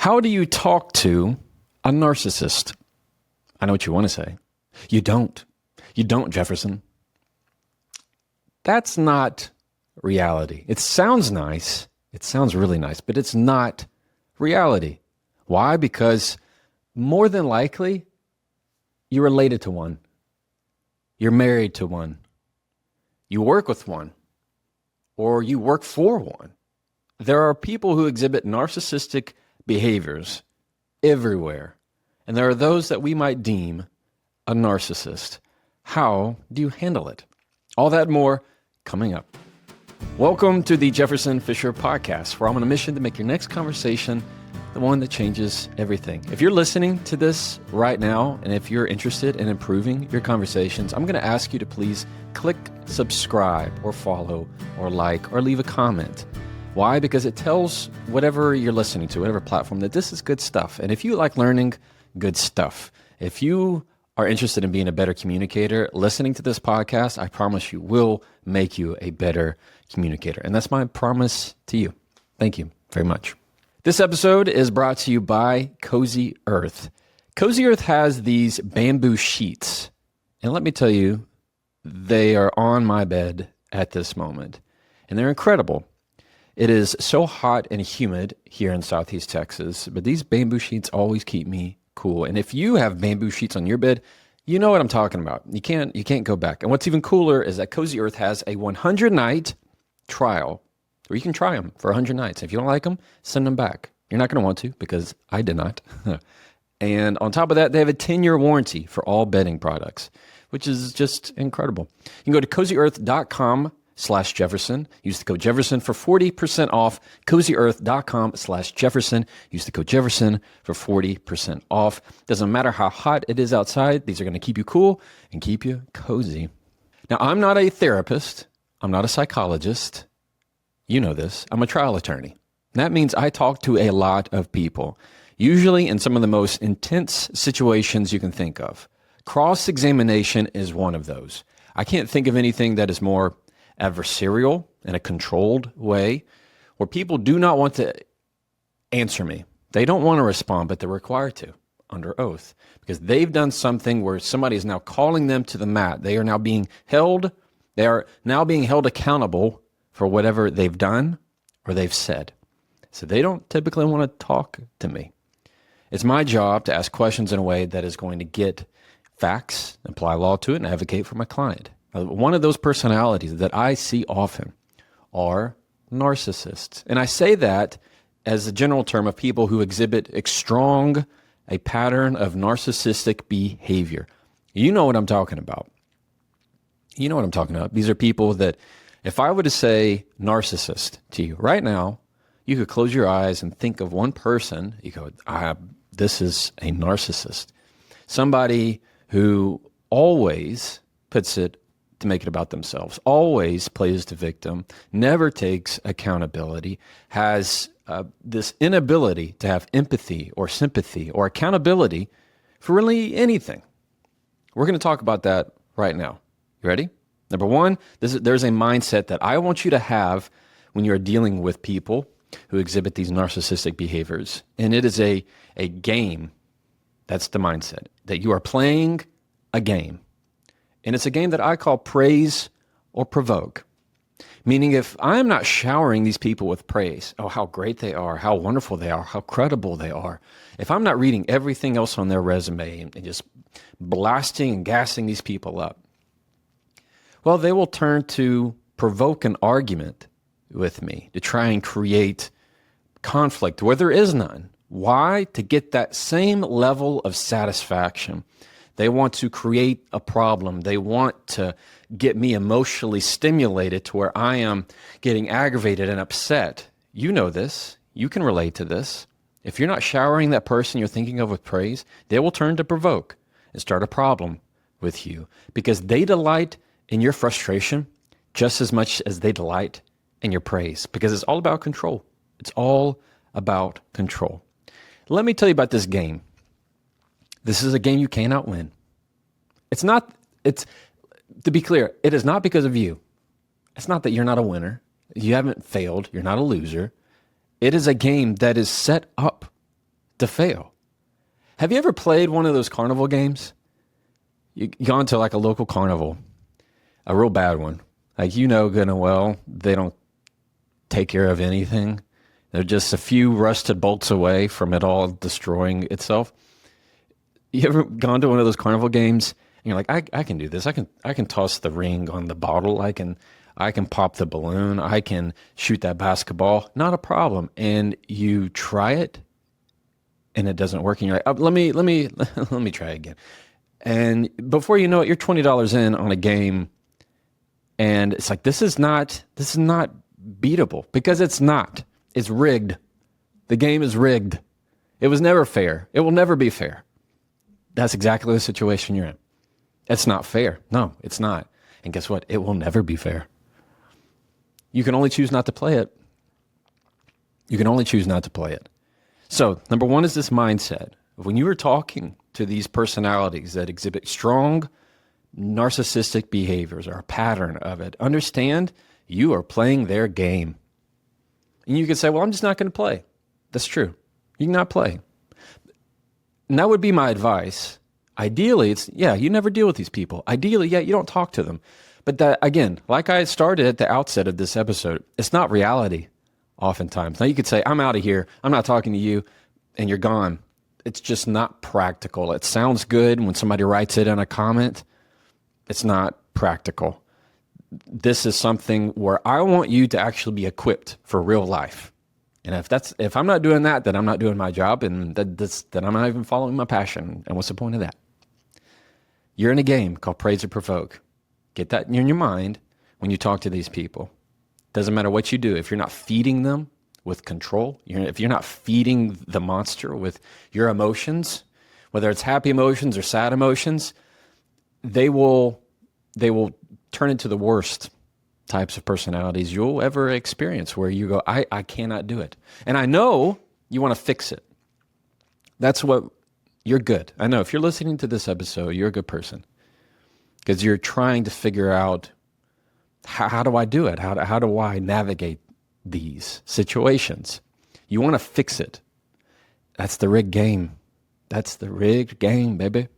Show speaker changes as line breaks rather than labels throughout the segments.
How do you talk to a narcissist? I know what you want to say. You don't. You don't, Jefferson. That's not reality. It sounds nice. It sounds really nice, but it's not reality. Why? Because more than likely, you're related to one. You're married to one. You work with one. Or you work for one. There are people who exhibit narcissistic behaviors everywhere. And there are those that we might deem a narcissist. How do you handle it? All that and more coming up. Welcome to the Jefferson Fisher Podcast, where I'm on a mission to make your next conversation the one that changes everything. If you're listening to this right now, and if you're interested in improving your conversations, I'm going to ask you to please click subscribe or follow or like or leave a comment. Why? Because it tells whatever you're listening to, whatever platform, that this is good stuff. And if you like learning good stuff, if you are interested in being a better communicator, listening to this podcast, I promise you will make you a better communicator. And that's my promise to you. Thank you very much. This episode is brought to you by Cozy Earth. Cozy Earth has these bamboo sheets. And let me tell you, they are on my bed at this moment. And they're incredible. It is so hot and humid here in Southeast Texas, but these bamboo sheets always keep me cool. And if you have bamboo sheets on your bed, you know what I'm talking about. You can't go back. And what's even cooler is that Cozy Earth has a 100-night trial where you can try them for 100 nights. If you don't like them, send them back. You're not going to want to, because I did not. And on top of that, they have a 10-year warranty for all bedding products, which is just incredible. You can go to cozyearth.com/Jefferson. Use the code Jefferson for 40% off. cozyearth.com/Jefferson. Use the code Jefferson for 40% off. Doesn't matter how hot it is outside. These are going to keep you cool and keep you cozy. Now, I'm not a therapist. I'm not a psychologist. You know this. I'm a trial attorney. And that means I talk to a lot of people, usually in some of the most intense situations you can think of. Cross-examination is one of those. I can't think of anything that is more adversarial in a controlled way, where people do not want to answer me. They don't want to respond, but they're required to under oath, because they've done something where somebody is now calling them to the mat. They are now being held accountable for whatever they've done or they've said. So they don't typically want to talk to me. It's my job to ask questions in a way that is going to get facts, apply law to it, and advocate for my client. One of those personalities that I see often are narcissists. And I say that as a general term of people who exhibit a pattern of narcissistic behavior. You know what I'm talking about. You know what I'm talking about. These are people that, if I were to say narcissist to you right now, you could close your eyes and think of one person. You go, this is a narcissist. Somebody who always puts it to make it about themselves, always plays the victim, never takes accountability, has this inability to have empathy or sympathy or accountability for really anything. We're going to talk about that right now. You ready? Number one, there's a mindset that I want you to have when you're dealing with people who exhibit these narcissistic behaviors. And it is a game. That's the mindset, that you are playing a game. And it's a game that I call praise or provoke. Meaning, if I'm not showering these people with praise, oh, how great they are, how wonderful they are, how credible they are, if I'm not reading everything else on their resume and just blasting and gassing these people up, well, they will turn to provoke an argument with me to try and create conflict where there is none. Why? To get that same level of satisfaction. They want to create a problem. They want to get me emotionally stimulated to where I am getting aggravated and upset. You know this. You can relate to this. If you're not showering that person you're thinking of with praise, they will turn to provoke and start a problem with you, because they delight in your frustration just as much as they delight in your praise, because it's all about control. It's all about control. Let me tell you about this game. This is a game you cannot win. To be clear, it is not because of you. It's not that you're not a winner. You haven't failed. You're not a loser. It is a game that is set up to fail. Have you ever played one of those carnival games? You gone to like a local carnival, a real bad one. Like, good and well, they don't take care of anything. They're just a few rusted bolts away from it all destroying itself. You ever gone to one of those carnival games and you're like, I can do this. I can toss the ring on the bottle. I can pop the balloon. I can shoot that basketball. Not a problem. And you try it and it doesn't work. And you're like, let me try again. And before you know it, you're $20 in on a game. And it's like, this is not beatable, because it's not. It's rigged. The game is rigged. It was never fair. It will never be fair. That's exactly the situation you're in. It's not fair. No, it's not. And guess what? It will never be fair. You can only choose not to play it. You can only choose not to play it. So, number one is this mindset. When you are talking to these personalities that exhibit strong narcissistic behaviors, or a pattern of it, understand you are playing their game. And you can say, well, I'm just not going to play. That's true. You cannot play. And that would be my advice. Ideally, you never deal with these people. Ideally, you don't talk to them. But that, again, like I started at the outset of this episode, it's not reality oftentimes. Now you could say, I'm out of here. I'm not talking to you, and you're gone. It's just not practical. It sounds good when somebody writes it in a comment. It's not practical. This is something where I want you to actually be equipped for real life. And if I'm not doing that, then I'm not doing my job, and then I'm not even following my passion. And what's the point of that? You're in a game called Praise or Provoke. Get that in your mind when you talk to these people. Doesn't matter what you do. If you're not feeding them with control, if you're not feeding the monster with your emotions, whether it's happy emotions or sad emotions, they will turn into the worst types of personalities you'll ever experience, where you go, I cannot do it. And I know you want to fix it. That's what you're good. I know if you're listening to this episode, you're a good person, because you're trying to figure out, how do I do it? How do I navigate these situations? You want to fix it. That's the rigged game. That's the rigged game, baby.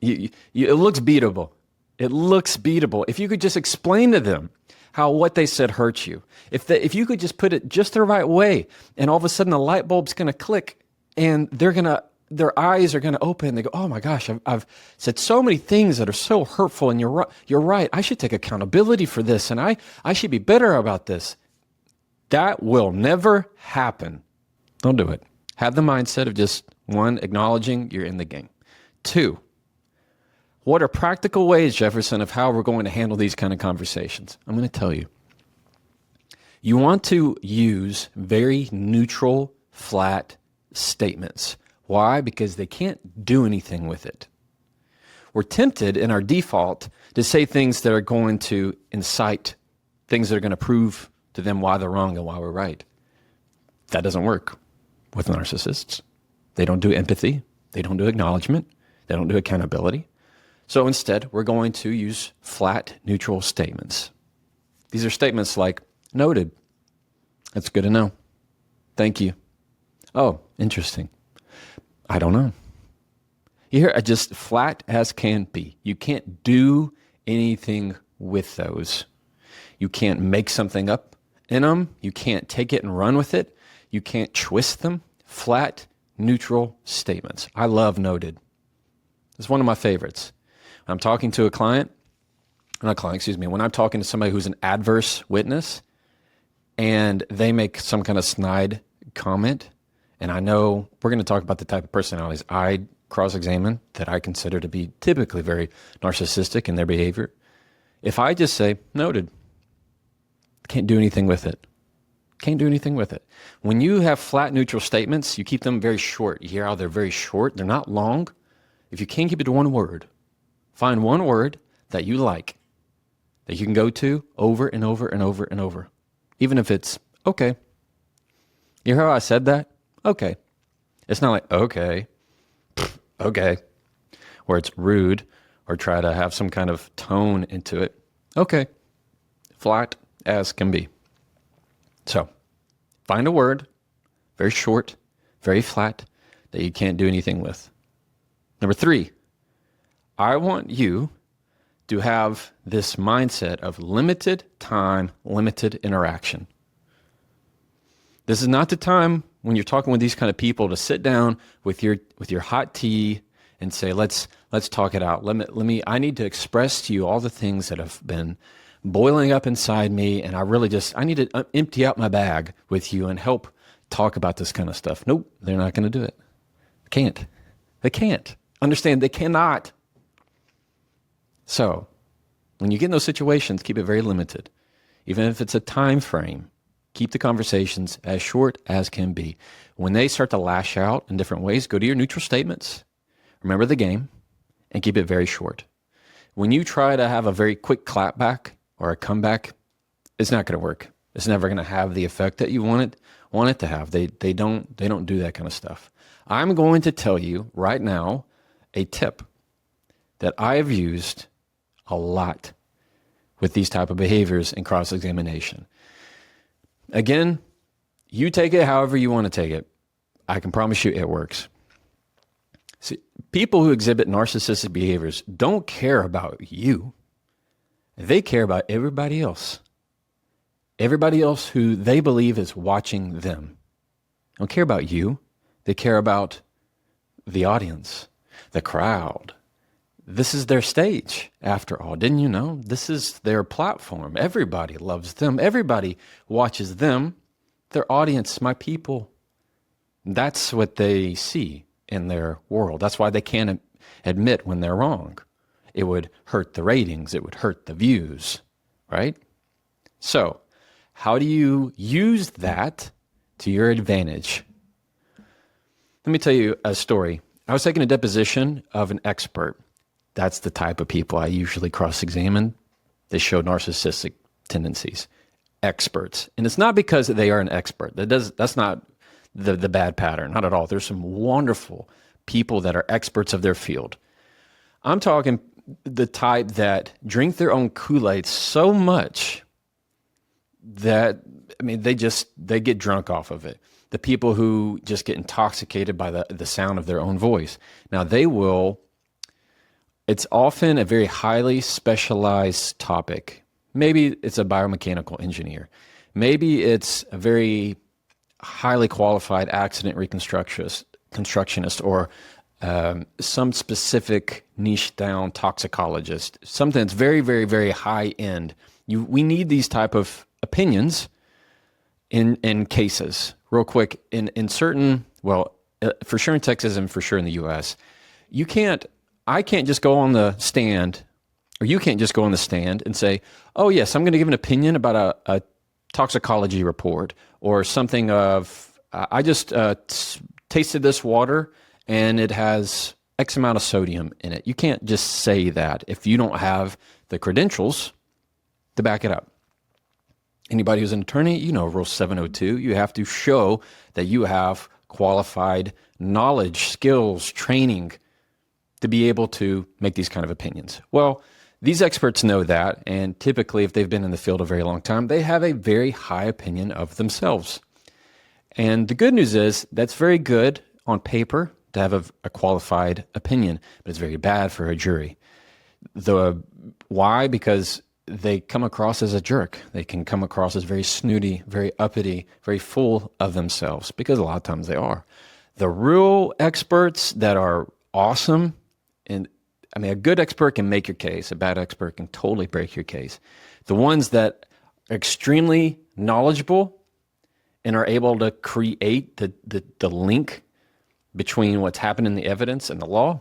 It looks beatable. It looks beatable. If you could just explain to them how what they said hurts you, if you could just put it just the right way, and all of a sudden the light bulb's going to click, and their eyes are going to open. They go, oh my gosh, I've said so many things that are so hurtful, and you're right. I should take accountability for this, and I should be better about this. That will never happen. Don't do it. Have the mindset of just, one, acknowledging you're in the game. Two, what are practical ways, Jefferson, of how we're going to handle these kind of conversations? I'm going to tell you. You want to use very neutral, flat statements. Why? Because they can't do anything with it. We're tempted in our default to say things that are going to incite, things that are going to prove to them why they're wrong and why we're right. That doesn't work with narcissists. They don't do empathy. They don't do acknowledgement. They don't do accountability. So instead, we're going to use flat, neutral statements. These are statements like, noted. That's good to know. Thank you. Oh, interesting. I don't know. You hear, just flat as can be. You can't do anything with those. You can't make something up in them. You can't take it and run with it. You can't twist them. Flat, neutral statements. I love noted. It's one of my favorites. When I'm talking to when I'm talking to somebody who's an adverse witness, and they make some kind of snide comment, and I know we're going to talk about the type of personalities I cross-examine that I consider to be typically very narcissistic in their behavior. If I just say, noted, can't do anything with it. Can't do anything with it. When you have flat, neutral statements, you keep them very short. You hear how they're very short. They're not long. If you can't keep it to one word, find one word that you like, that you can go to over and over and over and over. Even if it's, okay. You hear how I said that? Okay. It's not like, okay, okay, where it's rude or try to have some kind of tone into it. Okay. Flat as can be. So find a word, very short, very flat, that you can't do anything with. Number 3, I want you to have this mindset of limited time, limited interaction. This is not the time when you're talking with these kind of people to sit down with your hot tea and say, let's talk it out. I need to express to you all the things that have been boiling up inside me, and I need to empty out my bag with you and help talk about this kind of stuff. Nope, they're not going to do it. They can't. Understand, they cannot. So, when you get in those situations, keep it very limited. Even if it's a time frame, keep the conversations as short as can be. When they start to lash out in different ways, go to your neutral statements, remember the game, and keep it very short. When you try to have a very quick clapback or a comeback, it's not going to work. It's never going to have the effect that you want it to have. They don't do that kind of stuff. I'm going to tell you right now a tip that I have used a lot with these type of behaviors in cross-examination. Again, you take it however you want to take it. I can promise you it works. See, people who exhibit narcissistic behaviors don't care about you. They care about everybody else. Everybody else who they believe is watching them. They don't care about you. They care about the audience, the crowd. This is their stage, after all. Didn't you know? This is their platform. Everybody loves them. Everybody watches them. Their audience, my people. That's what they see in their world. That's why they can't admit when they're wrong. It would hurt the ratings. It would hurt the views, right? So, how do you use that to your advantage? Let me tell you a story. I was taking a deposition of an expert. That's the type of people I usually cross-examine. They show narcissistic tendencies. Experts. And it's not because they are an expert. That's not the bad pattern. Not at all. There's some wonderful people that are experts of their field. I'm talking the type that drink their own Kool-Aid so much that, they get drunk off of it. The people who just get intoxicated by the sound of their own voice. Now, it's often a very highly specialized topic. Maybe it's a biomechanical engineer. Maybe it's a very highly qualified accident reconstructionist or some specific niche down toxicologist. Something that's very, very, very high end. We need these type of opinions in cases. Real quick, in certain, for sure in Texas and for sure in the U.S., I can't just go on the stand, or you can't just go on the stand and say, oh yes, I'm going to give an opinion about a toxicology report or something of, I just tasted this water and it has X amount of sodium in it. You can't just say that if you don't have the credentials to back it up. Anybody who's an attorney, you know Rule 702, you have to show that you have qualified knowledge, skills, training to be able to make these kind of opinions. Well, these experts know that, and typically if they've been in the field a very long time, they have a very high opinion of themselves. And the good news is that's very good on paper to have a qualified opinion, but it's very bad for a jury. Why? Because they come across as a jerk. They can come across as very snooty, very uppity, very full of themselves, because a lot of times they are. The real experts that are awesome, and a good expert can make your case. A bad expert can totally break your case. The ones that are extremely knowledgeable and are able to create the link between what's happened in the evidence and the law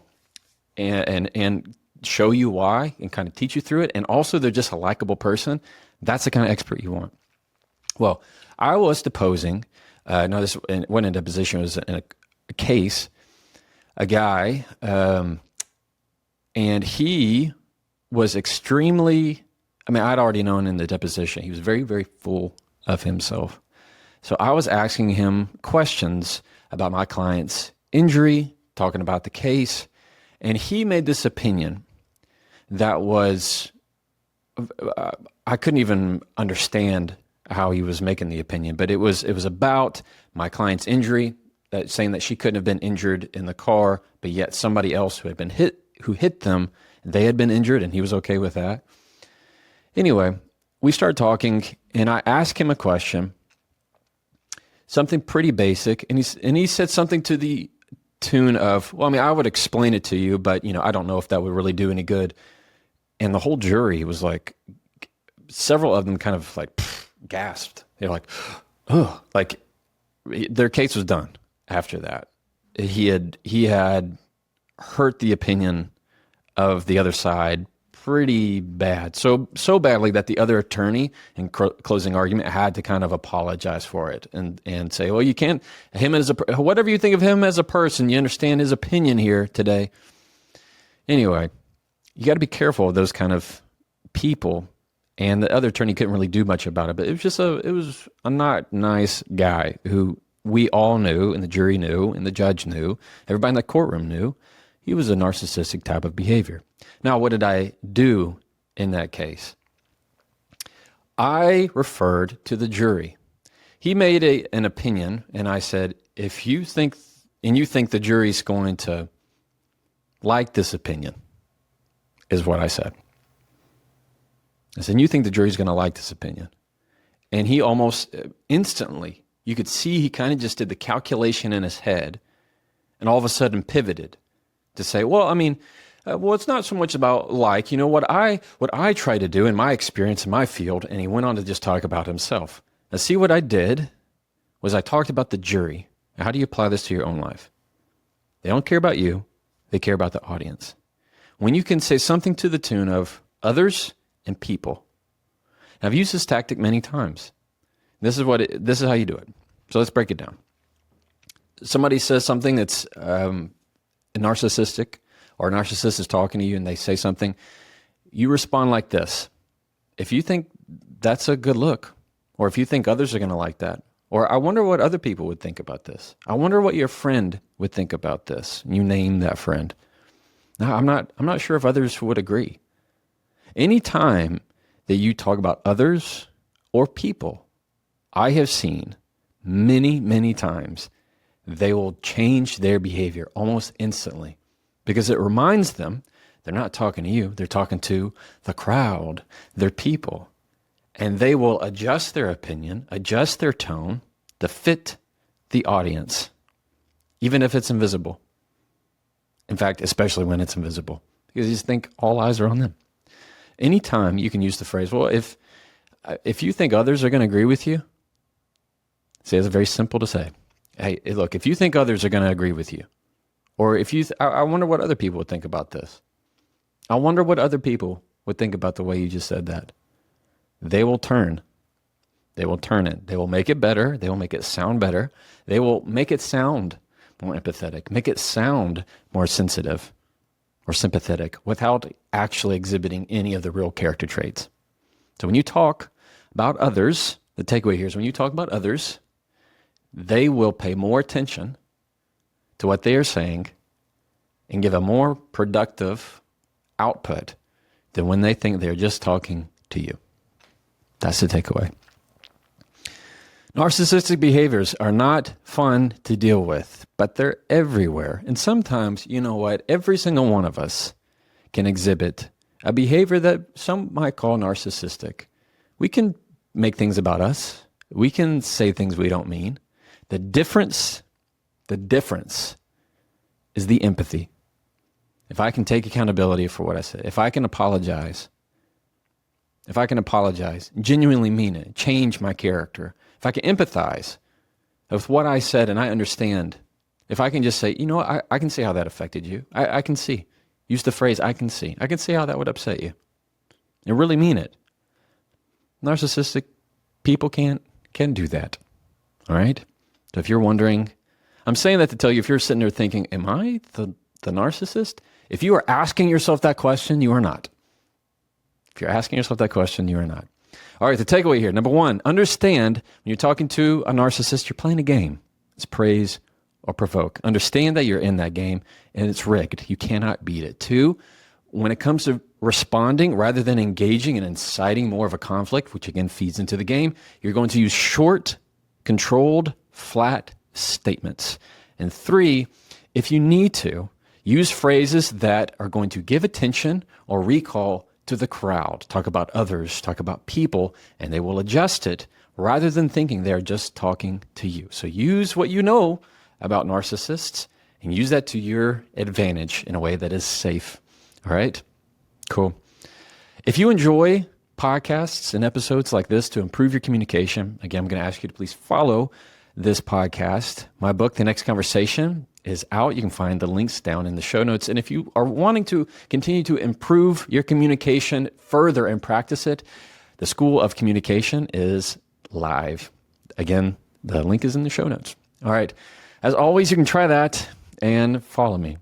and show you why and kind of teach you through it. And also they're just a likable person. That's the kind of expert you want. Well, I was deposing, this wasn't a deposition, it was in a case, a guy, and he was extremely, I'd already known in the deposition, he was very, very full of himself. So I was asking him questions about my client's injury, talking about the case, and he made this opinion that was, I couldn't even understand how he was making the opinion, but it was about my client's injury. that saying that she couldn't have been injured in the car, but yet somebody else who hit them, they had been injured, and he was okay with that. Anyway, we started talking, and I asked him a question, something pretty basic, and he said something to the tune of, well, I mean, I would explain it to you, but I don't know if that would really do any good. And the whole jury was like, several of them kind of like gasped. They were like, oh, like their case was done after that. He had hurt the opinion of the other side pretty bad. So badly that the other attorney in closing argument had to kind of apologize for it and say, well, you can't, whatever you think of him as a person, you understand his opinion here today. Anyway, you got to be careful of those kind of people. And the other attorney couldn't really do much about it, but it was a not nice guy who we all knew, and the jury knew, and the judge knew, everybody in the courtroom knew. He was a narcissistic type of behavior. Now, what did I do in that case? I referred to the jury. He made an opinion, and I said, if you think the jury's going to like this opinion, is what I said. I said, you think the jury's going to like this opinion? And he almost instantly, you could see he kind of just did the calculation in his head, and all of a sudden pivoted to say, well, I mean, it's not so much about like, what I try to do in my experience in my field. And he went on to just talk about himself. Now, see, what I did was I talked about the jury. How do you apply this to your own life? They don't care about you. They care about the audience. When you can say something to the tune of others and people. Now, I've used this tactic many times. This is how you do it. So let's break it down. Somebody says something that's narcissistic, or a narcissist is talking to you and they say something, you respond like this. If you think that's a good look, or if you think others are going to like that, or I wonder what other people would think about this. I wonder what your friend would think about this. You name that friend. Now, I'm not sure if others would agree. Anytime that you talk about others or people, I have seen many, many times they will change their behavior almost instantly because it reminds them they're not talking to you, they're talking to the crowd, their people. And they will adjust their opinion, adjust their tone to fit the audience, even if it's invisible. In fact, especially when it's invisible, because you just think all eyes are on them. Anytime you can use the phrase, well, if you think others are going to agree with you, see, it's very simple to say. Hey, look, if you think others are going to agree with you, or if you, I wonder what other people would think about this. I wonder what other people would think about the way you just said that. They will turn. They will turn it. They will make it better. They will make it sound better. They will make it sound more empathetic, make it sound more sensitive or sympathetic without actually exhibiting any of the real character traits. So when you talk about others, the takeaway here is when you talk about others, they will pay more attention to what they are saying and give a more productive output than when they think they're just talking to you. That's the takeaway. Narcissistic behaviors are not fun to deal with, but they're everywhere. And sometimes, you know what, every single one of us can exhibit a behavior that some might call narcissistic. We can make things about us. We can say things we don't mean. The difference is the empathy. If I can take accountability for what I said, if I can apologize, genuinely mean it, change my character, if I can empathize with what I said and I understand, if I can just say, you know what, I can see how that affected you. I can see. Use the phrase, I can see. I can see how that would upset you. And really mean it. Narcissistic people can do that. All right? So if you're wondering, I'm saying that to tell you, if you're sitting there thinking, am I the narcissist? If you are asking yourself that question, you are not. If you're asking yourself that question, you are not. All right, the takeaway here. Number one, understand when you're talking to a narcissist, you're playing a game. It's praise or provoke. Understand that you're in that game and it's rigged. You cannot beat it. Two, when it comes to responding rather than engaging and inciting more of a conflict, which again feeds into the game, you're going to use short, controlled, flat statements. And 3, if you need to, use phrases that are going to give attention or recall to the crowd. Talk about others, talk about people, and they will adjust it rather than thinking they're just talking to you. So use what you know about narcissists and use that to your advantage in a way that is safe. All right? Cool. If you enjoy podcasts and episodes like this to improve your communication, again, I'm going to ask you to please follow this podcast. My book, The Next Conversation, is out. You can find the links down in the show notes. And if you are wanting to continue to improve your communication further and practice it, the School of Communication is live. Again, the link is in the show notes. All right. As always, you can try that and follow me